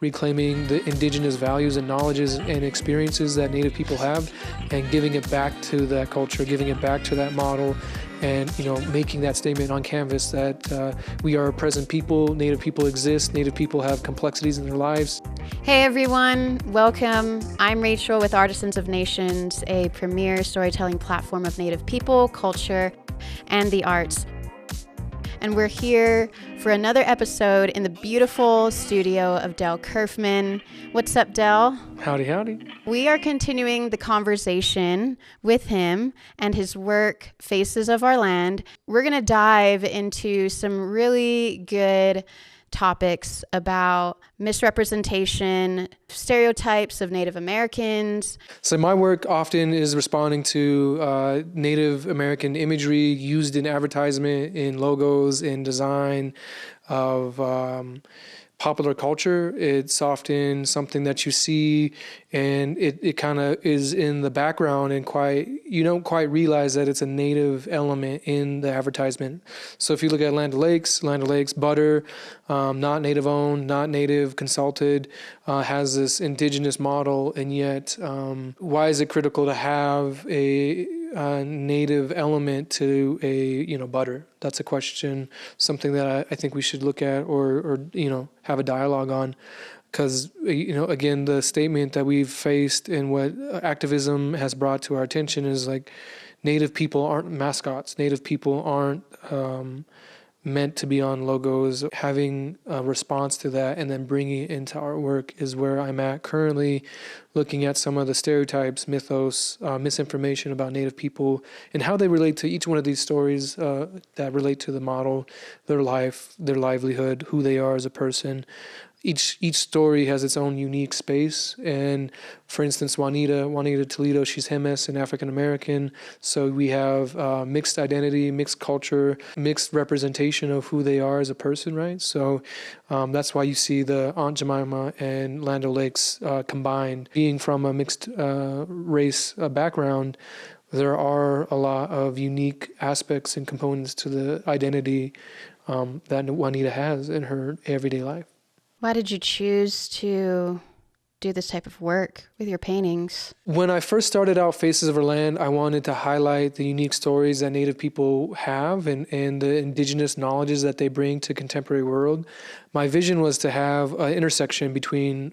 reclaiming the indigenous values and knowledges and experiences that Native people have, and giving it back to that culture, giving it back to that model, and making that statement on canvas that we are a present people, Native people exist, Native people have complexities in their lives. Hey everyone, welcome. I'm Rachel with Artisans of Nations, a premier storytelling platform of Native people, culture, and the arts. And we're here for another episode in the beautiful studio of Del Curfman. What's up, Del? Howdy, howdy. We are continuing the conversation with him and his work, Faces of Our Land. We're going to dive into some really good topics about misrepresentation, stereotypes of Native Americans. So my work often is responding to Native American imagery used in advertisement, in logos, in design of popular culture. It's often something that you see and it kind of is in the background, and you don't quite realize that it's a Native element in the advertisement. So if you look at Land O'Lakes, butter, not Native owned, not Native consulted, has this indigenous model, and yet why is it critical to have a Native element to a butter? That's a question, something that I think we should look at or have a dialogue on, because again, the statement that we've faced and what activism has brought to our attention is like Native people aren't mascots. Native people aren't meant to be on logos. Having a response to that and then bringing it into our work is where I'm at currently, looking at some of the stereotypes, mythos, misinformation about Native people and how they relate to each one of these stories that relate to the model, their life, their livelihood, who they are as a person. Each story has its own unique space. And for instance, Juanita Toledo, she's Jemes and African American. So we have mixed identity, mixed culture, mixed representation of who they are as a person, right? So that's why you see the Aunt Jemima and Land O'Lakes combined. Being from a mixed race background, there are a lot of unique aspects and components to the identity that Juanita has in her everyday life. Why did you choose to do this type of work with your paintings? When I first started out Faces of Our Land, I wanted to highlight the unique stories that Native people have and the indigenous knowledges that they bring to contemporary world. My vision was to have an intersection between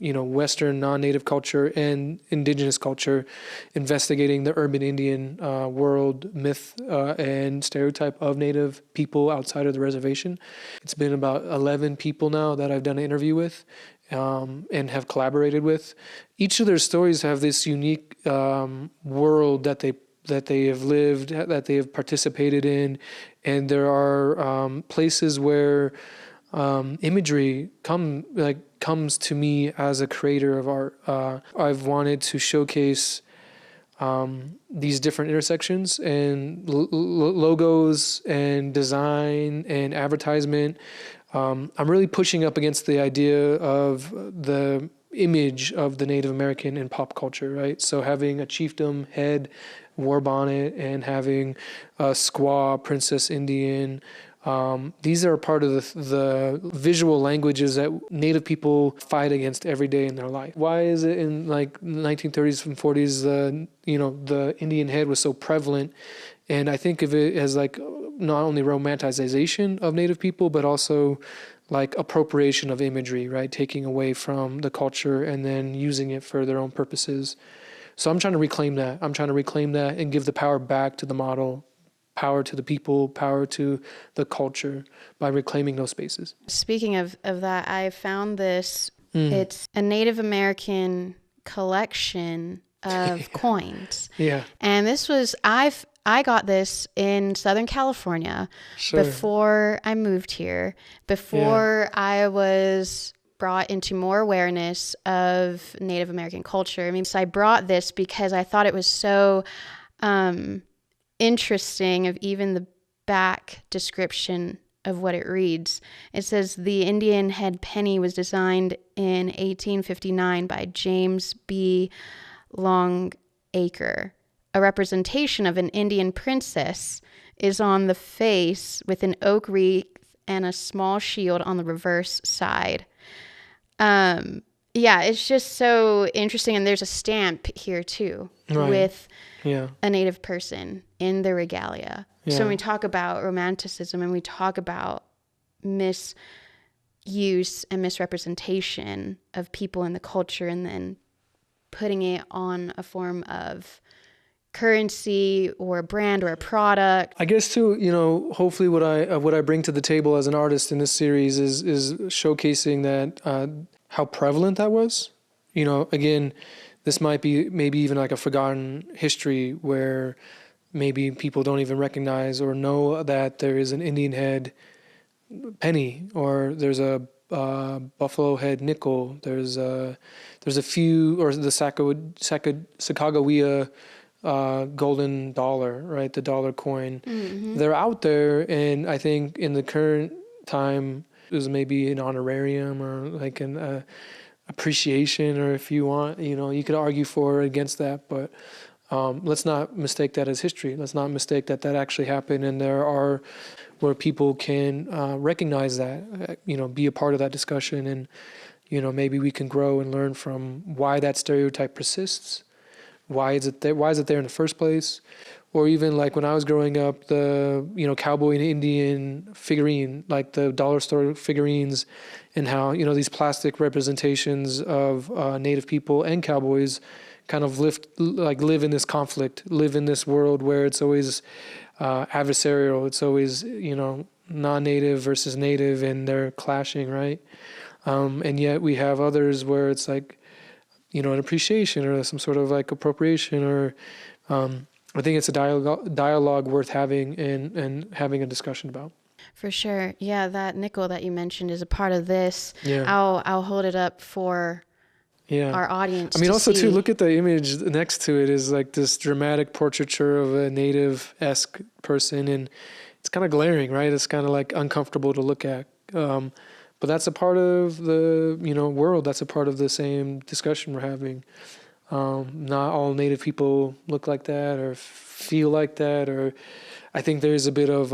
Western non-Native culture and indigenous culture, investigating the urban Indian world myth and stereotype of Native people outside of the reservation. It's been about 11 people now that I've done an interview with and have collaborated with. Each of their stories have this unique world that they have lived, that they have participated in, and there are places where imagery comes to me as a creator of art. I've wanted to showcase these different intersections and logos and design and advertisement. I'm really pushing up against the idea of the image of the Native American in pop culture, right? So having a chiefdom head, war bonnet, and having a squaw, princess Indian, these are part of the visual languages that Native people fight against every day in their life. Why is it in like 1930s and 40s the Indian head was so prevalent? And I think of it as like not only romanticization of Native people, but also like appropriation of imagery, right? Taking away from the culture and then using it for their own purposes. So I'm trying to reclaim that. I'm trying to reclaim that and give the power back to the model, power to the people, power to the culture by reclaiming those spaces. Speaking of that, I found this. It's a Native American collection of coins. Yeah. And this was, I got this in Southern California before I moved here, before I was brought into more awareness of Native American culture. I mean, so I brought this because I thought it was so interesting of even the back description of what it reads. It says, the Indian head penny was designed in 1859 by James B. Longacre. A representation of an Indian princess is on the face with an oak wreath and a small shield on the reverse side. Yeah, it's just so interesting. And there's a stamp here too with a Native person in the regalia. Yeah. So when we talk about romanticism and we talk about misuse and misrepresentation of people in the culture and then putting it on a form of currency or a brand or a product. I guess too, hopefully what I bring to the table as an artist in this series is showcasing that how prevalent that was. Again, this might be maybe even like a forgotten history where maybe people don't even recognize or know that there is an Indian head penny, or there's a buffalo head nickel. There's a few, or the Sacagawea golden dollar, right? The dollar coin. Mm-hmm. They're out there, and I think in the current time, there's maybe an honorarium or like an appreciation, or if you want, you could argue for or against that, but let's not mistake that as history. Let's not mistake that actually happened, and there are where people can recognize that, be a part of that discussion, and maybe we can grow and learn from why that stereotype persists. Why is it there? Why is it there in the first place? Or even like when I was growing up, the cowboy and Indian figurine, like the dollar store figurines, and how these plastic representations of Native people and cowboys kind of live in this conflict, live in this world where it's always adversarial. It's always non-Native versus Native, and they're clashing, right? And yet we have others where it's like an appreciation or some sort of like appropriation, or I think it's a dialogue worth having and having a discussion about. For sure. Yeah, that nickel that you mentioned is a part of this. Yeah. I'll hold it up for our audience. I mean, also too, look at the image next to it is like this dramatic portraiture of a Native-esque person, and it's kind of glaring, right? It's kind of like uncomfortable to look at. But that's a part of the world. That's a part of the same discussion we're having. Not all Native people look like that or feel like that, or I think there's a bit of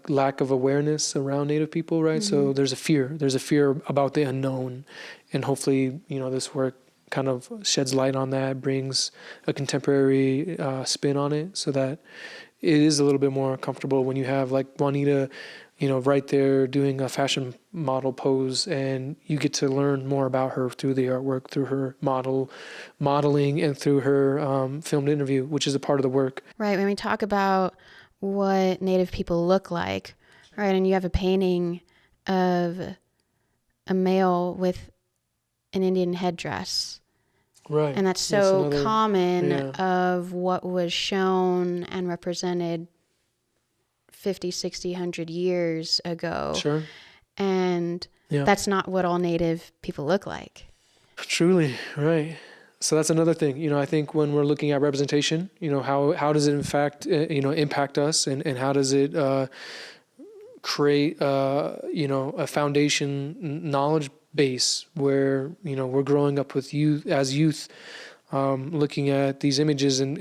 lack of awareness around Native people, right? Mm-hmm. So there's a fear about the unknown, and hopefully this work kind of sheds light on that, brings a contemporary spin on it, so that it is a little bit more comfortable when you have like Juanita right there doing a fashion model pose, and you get to learn more about her through the artwork, through her modeling, and through her filmed interview, which is a part of the work. Right. When we talk about what Native people look like, right, and you have a painting of a male with an Indian headdress. Right. And that's so common of what was shown and represented 50, 60, 100 years ago. Sure. And that's not what all Native people look like. Truly, right. So that's another thing. I think when we're looking at representation, how does it in fact, impact us, and how does it create, a foundation knowledge base where, we're growing up with youth, looking at these images, and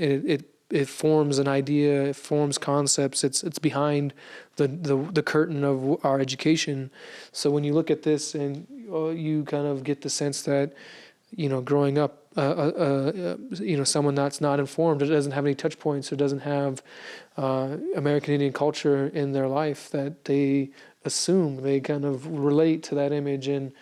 it forms an idea, it forms concepts. It's behind the curtain of our education. So when you look at this, and you kind of get the sense that, growing up, someone that's not informed, or doesn't have any touch points, or doesn't have American Indian culture in their life, that they assume, they kind of relate to that image, and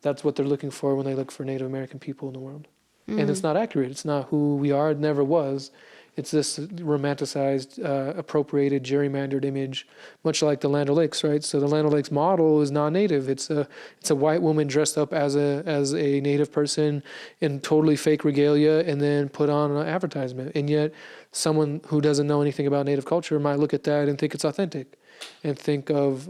that's what they're looking for when they look for Native American people in the world. Mm. And it's not accurate. It's not who we are. It never was. It's this romanticized, appropriated, gerrymandered image, much like the Land O'Lakes, right? So the Land O'Lakes model is non-Native. It's a white woman dressed up as a Native person in totally fake regalia, and then put on an advertisement. And yet, someone who doesn't know anything about Native culture might look at that and think it's authentic, and think of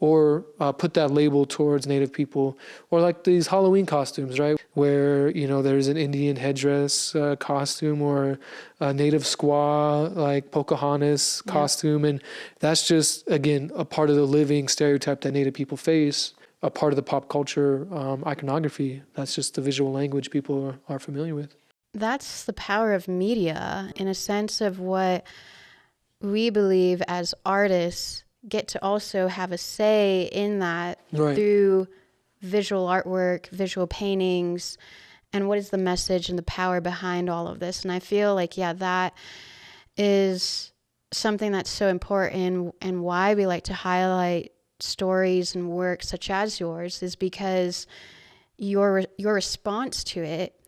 or put that label towards Native people, or like these Halloween costumes, right? Where, there's an Indian headdress costume, or a Native squaw, like Pocahontas costume. And that's just, again, a part of the living stereotype that Native people face, a part of the pop culture iconography. That's just the visual language people are familiar with. That's the power of media, in a sense of what we believe as artists get to also have a say in that, right, through visual artwork, visual paintings, and what is the message and the power behind all of this. And I feel like, yeah, that is something that's so important, and why we like to highlight stories and works such as yours is because your response to it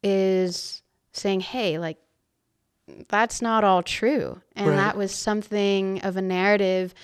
is saying, hey, like, that's not all true. And that was something of a narrative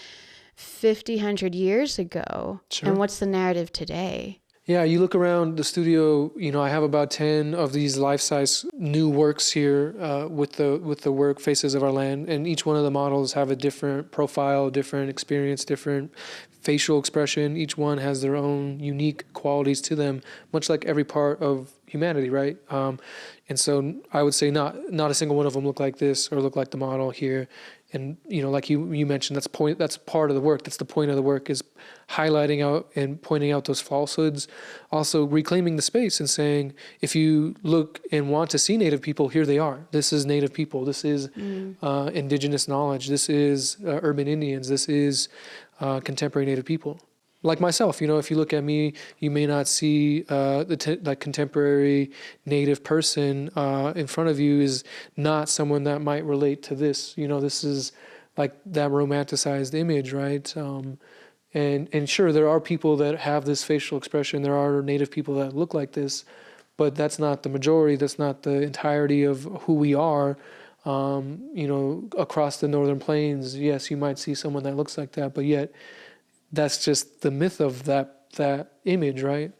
50, 100 years ago. Sure. And what's the narrative today? Yeah, you look around the studio, you know, I have about 10 of these life-size new works here with the work Faces of Our Land, and each one of the models have a different profile, different experience, different facial expression. Each one has their own unique qualities to them, much like every part of humanity, right? And so I would say not a single one of them look like this or look like the model here. And, you know, like you mentioned, that's part of the work. That's the point of the work, is highlighting out and pointing out those falsehoods. Also reclaiming the space and saying, if you look and want to see Native people, here they are. This is Native people. This is Indigenous knowledge. This is urban Indians. This is contemporary Native people. Like myself, you know, if you look at me, you may not see the contemporary Native person in front of you is not someone that might relate to this. You know, this is like that romanticized image, right? And sure, there are people that have this facial expression. There are Native people that look like this, but that's not the majority. That's not the entirety of who we are. You know, across the Northern Plains, yes, you might see someone that looks like that, but yet that's just the myth of that image, right?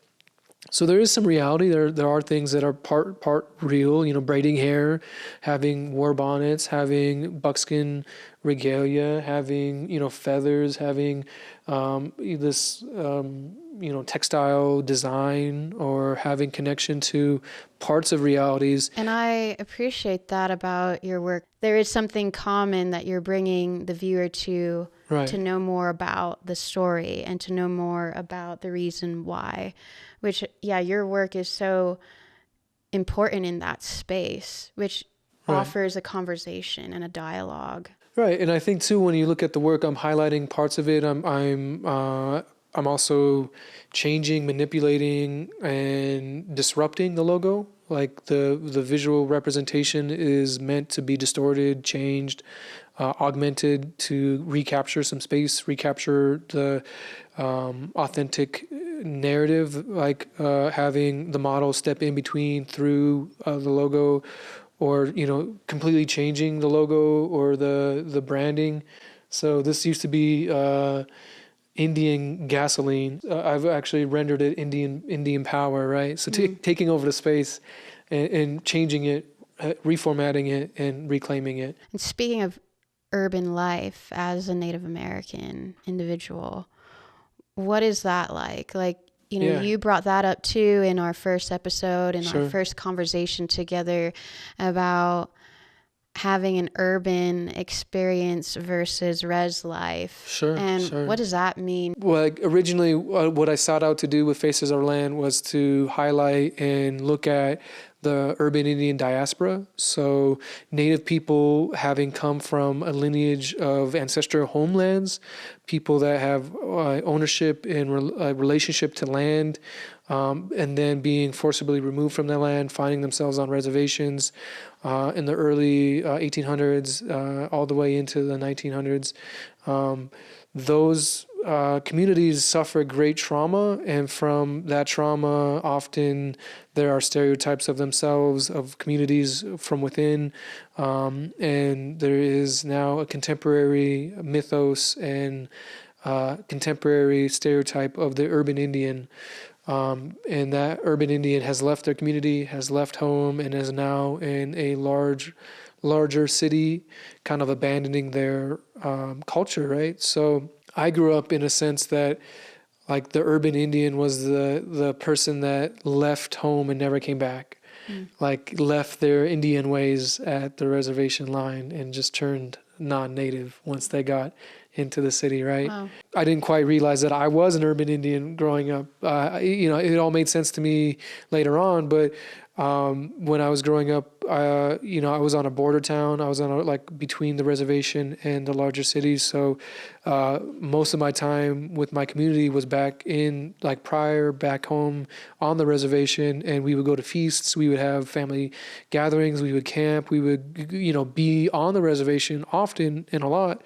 So there is some reality. There are things that are part real, you know, braiding hair, having war bonnets, having buckskin regalia, having, you know, feathers, having this you know, textile design, or having connection to parts of realities. And I appreciate that about your work. There is something common that you're bringing the viewer to know more about the story and to know more about the reason why, which, yeah, your work is so important in that space, which offers a conversation and a dialogue. Right. And I think too, when you look at the work, I'm highlighting parts of it. I'm also changing, manipulating, and disrupting the logo. Like the visual representation is meant to be distorted, changed, augmented to recapture some space, recapture the authentic narrative, like having the model step in between through the logo, or, you know, completely changing the logo or the branding. So this used to be Indian gasoline. I've actually rendered it Indian power, right? So taking over the space and changing it, reformatting it, and reclaiming it. And speaking of urban life as a Native American individual, what is that like? Like, you know, you brought that up too in our first episode, in our first conversation together, about having an urban experience versus res life. And what does that mean? Well, originally what I sought out to do with Faces of Our Land was to highlight and look at the urban Indian diaspora. So Native people having come from a lineage of ancestral homelands, people that have ownership and relationship to land, and then being forcibly removed from their land, finding themselves on reservations in the early 1800s, all the way into the 1900s. Those communities suffer great trauma, and from that trauma, often there are stereotypes of themselves, of communities from within, and there is now a contemporary mythos and contemporary stereotype of the urban Indian. And that urban Indian has left their community, has left home, and is now in a larger city, kind of abandoning their culture, right? So I grew up in a sense that, like, the urban Indian was the person that left home and never came back, like left their Indian ways at the reservation line and just turned non-native once they got into the city, right? Wow. I didn't quite realize that I was an urban Indian growing up. You know, it all made sense to me later on, but When I was growing up, I was on a border town. I was like between the reservation and the larger cities. So most of my time with my community was back home on the reservation, and we would go to feasts. We would have family gatherings. We would camp. We would, be on the reservation often and a lot.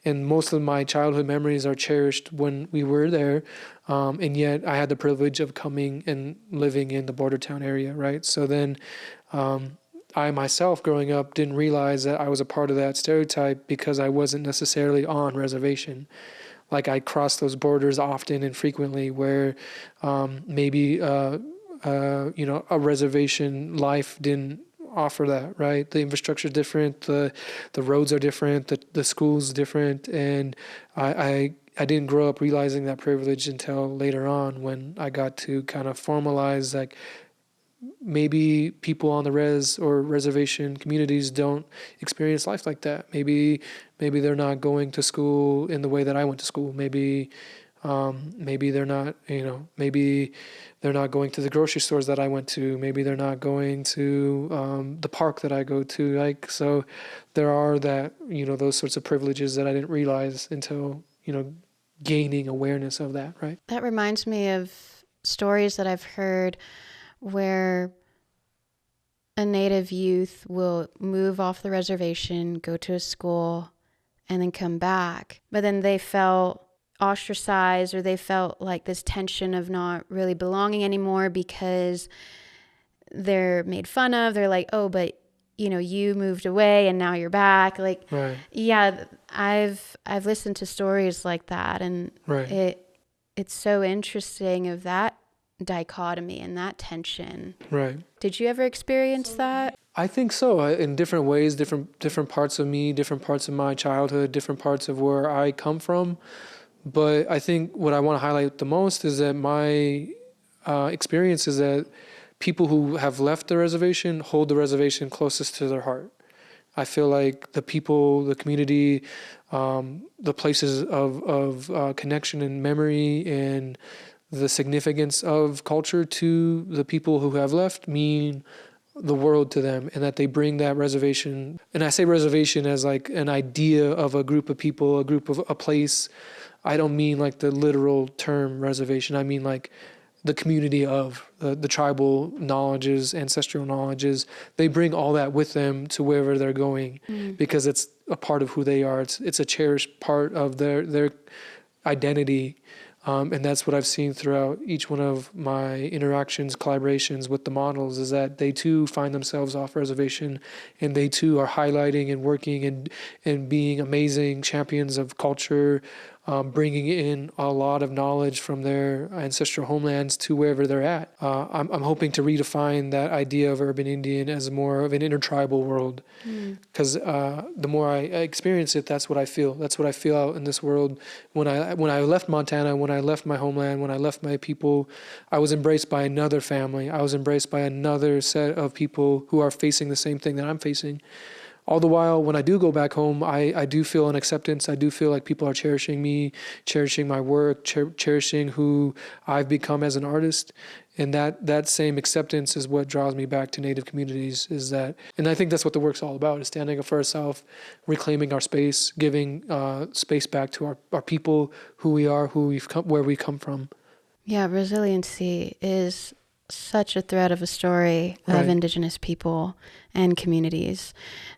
And most of my childhood memories are cherished when we were there. And yet I had the privilege of coming and living in the border town area, right? So then I myself growing up didn't realize that I was a part of that stereotype because I wasn't necessarily on reservation. Like I crossed those borders often and frequently where maybe a reservation life didn't offer that, right? The infrastructure is different, the roads are different, the school's different, and I didn't grow up realizing that privilege until later on when I got to kind of formalize like maybe people on the res or reservation communities don't experience life like that. Maybe they're not going to school in the way that I went to school. Maybe they're not, maybe they're not going to the grocery stores that I went to. Maybe they're not going to the park that I go to. Like, so there are those sorts of privileges that I didn't realize until, gaining awareness of that, right? That reminds me of stories that I've heard where a Native youth will move off the reservation, go to a school, and then come back. But then they felt ostracized, or they felt like this tension of not really belonging anymore because they're made fun of. They're like, oh, but you moved away and now you're back. Like, right. Yeah, I've listened to stories like that, and right. It's so interesting of that dichotomy and that tension. Right. Did you ever experience that? I think so, in different ways, different parts of me, different parts of my childhood, different parts of where I come from. But I think what I want to highlight the most is that my experience is that people who have left the reservation hold the reservation closest to their heart. I feel like the people, the community, the places of connection and memory and the significance of culture to the people who have left mean the world to them, and that they bring that reservation. And I say reservation as like an idea of a group of people, a group of a place. I don't mean like the literal term reservation. I mean like the community of the tribal knowledges, ancestral knowledges. They bring all that with them to wherever they're going because it's a part of who they are. It's a cherished part of their identity. And that's what I've seen throughout each one of my interactions, collaborations with the models, is that they too find themselves off reservation, and they too are highlighting and working and being amazing champions of culture, bringing in a lot of knowledge from their ancestral homelands to wherever they're at. I'm hoping to redefine that idea of urban Indian as more of an intertribal world, because the more I experience it, that's what I feel. That's what I feel out in this world. When I left Montana, when I left my homeland, when I left my people, I was embraced by another family. I was embraced by another set of people who are facing the same thing that I'm facing. All the while, when I do go back home, I do feel an acceptance. I do feel like people are cherishing me, cherishing my work, cherishing who I've become as an artist. And that same acceptance is what draws me back to Native communities, and I think that's what the work's all about, is standing up for ourselves, reclaiming our space, giving space back to our people, who we are, where we come from. Yeah, resiliency is such a thread of a story of Indigenous people and communities.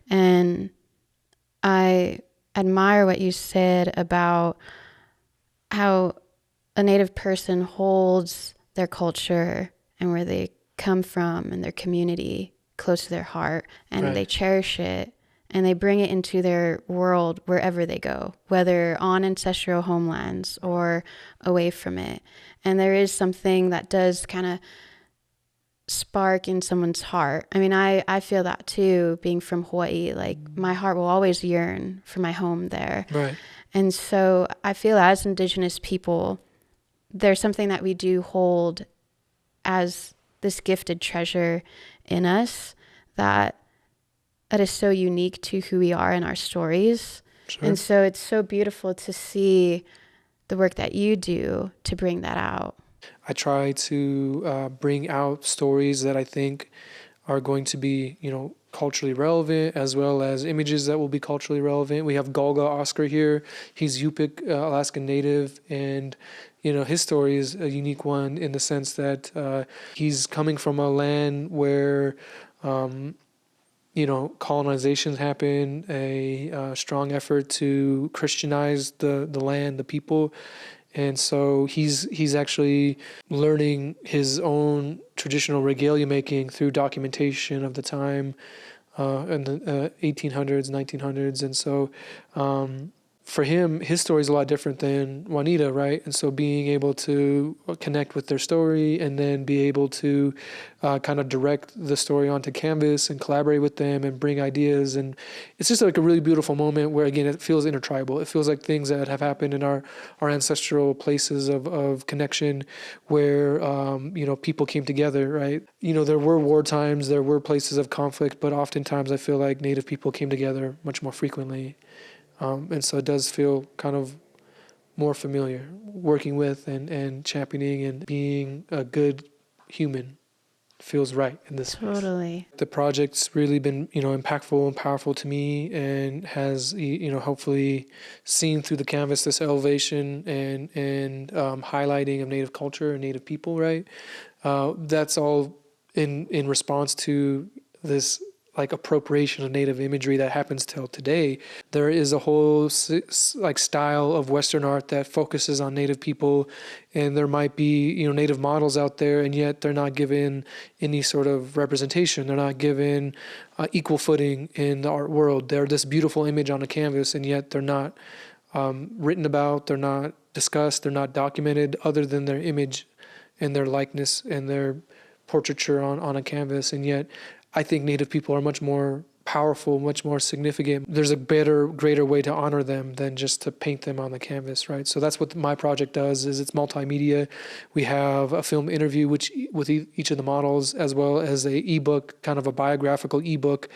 And I admire what you said about how a Native person holds their culture and where they come from and their community close to their heart, and they cherish it, and they bring it into their world wherever they go, whether on ancestral homelands or away from it. And there is something that does kind of spark in someone's heart. I mean, I feel that too, being from Hawaii. Like, my heart will always yearn for my home there. Right. And so I feel as Indigenous people, there's something that we do hold as this gifted treasure in us that is so unique to who we are and our stories. Sure. And so it's so beautiful to see the work that you do to bring that out. I try to bring out stories that I think are going to be, culturally relevant, as well as images that will be culturally relevant. We have Golga Oscar here. He's Yupik, Alaskan Native, and his story is a unique one in the sense that he's coming from a land where colonization happened, a strong effort to Christianize the land, the people. And so he's actually learning his own traditional regalia making through documentation of the time in the 1800s, 1900s. And so for him, his story is a lot different than Juanita, right? And so being able to connect with their story and then be able to kind of direct the story onto canvas and collaborate with them and bring ideas. And it's just like a really beautiful moment where, again, it feels intertribal. It feels like things that have happened in our ancestral places of connection where, people came together, right? There were war times, there were places of conflict, but oftentimes I feel like Native people came together much more frequently. And so it does feel kind of more familiar working with and championing and being a good human feels right in this space. Totally. The project's really been, impactful and powerful to me and has, hopefully seen through the canvas this elevation and highlighting of Native culture and Native people, right? That's all in response to this like appropriation of Native imagery that happens till today. There is a whole style of Western art that focuses on Native people, and there might be Native models out there, and yet they're not given any sort of representation. They're not given equal footing in the art world. They're this beautiful image on a canvas, and yet they're not written about. They're not discussed. They're not documented, other than their image and their likeness and their portraiture on a canvas. And yet I think Native people are much more powerful, much more significant. There's a better, greater way to honor them than just to paint them on the canvas, right? So that's what my project does, is it's multimedia. We have a film interview with each of the models, as well as a ebook, kind of a biographical ebook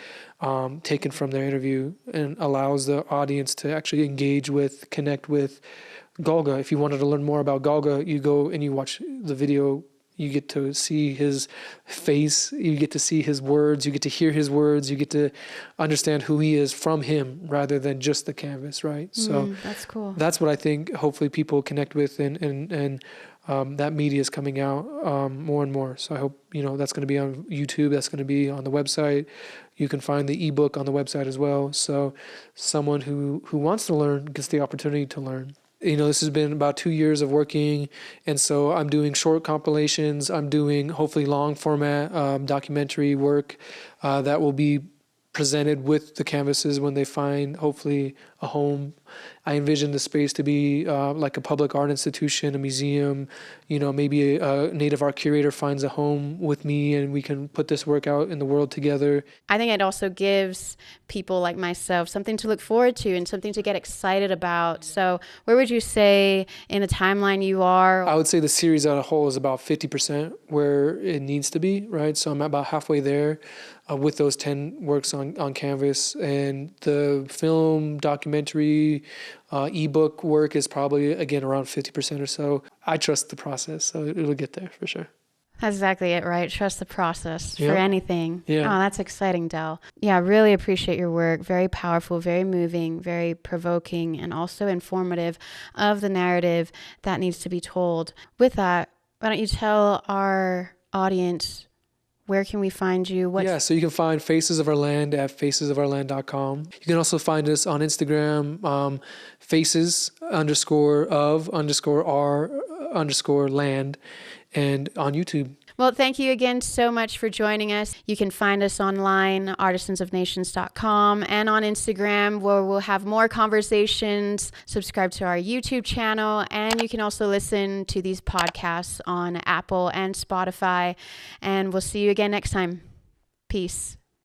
taken from their interview, and allows the audience to actually engage with, connect with Golga. If you wanted to learn more about Golga, you go and you watch the video. You get to see his face, you get to see his words, you get to hear his words, you get to understand who he is from him rather than just the canvas, right? So that's cool. That's what I think hopefully people connect with, and that media is coming out more and more. So I hope, that's going to be on YouTube, that's going to be on the website. You can find the ebook on the website as well. So someone who wants to learn gets the opportunity to learn. This has been about 2 years of working, and so I'm doing short compilations. I'm doing hopefully long format documentary work that will be presented with the canvases when they find hopefully a home. I envision the space to be like a public art institution, a museum. Maybe a Native art curator finds a home with me and we can put this work out in the world together. I think it also gives people like myself something to look forward to and something to get excited about. So where would you say in the timeline you are? I would say the series as a whole is about 50% where it needs to be, right? So I'm about halfway there with those 10 works on canvas. And the film, documentary, ebook work is probably, again, around 50% or so. I trust the process, so it'll get there for sure. That's exactly it, right? Trust the process for Yep. anything. Yeah. Oh, that's exciting, Del. Yeah, I really appreciate your work. Very powerful, very moving, very provoking, and also informative of the narrative that needs to be told. With that, why don't you tell our audience, where can we find you? So you can find Faces of Our Land at facesofourland.com. You can also find us on Instagram, faces_of_our_land, and on YouTube. Well, thank you again so much for joining us. You can find us online, artisansofnations.com, and on Instagram, where we'll have more conversations. Subscribe to our YouTube channel, and you can also listen to these podcasts on Apple and Spotify. And we'll see you again next time. Peace.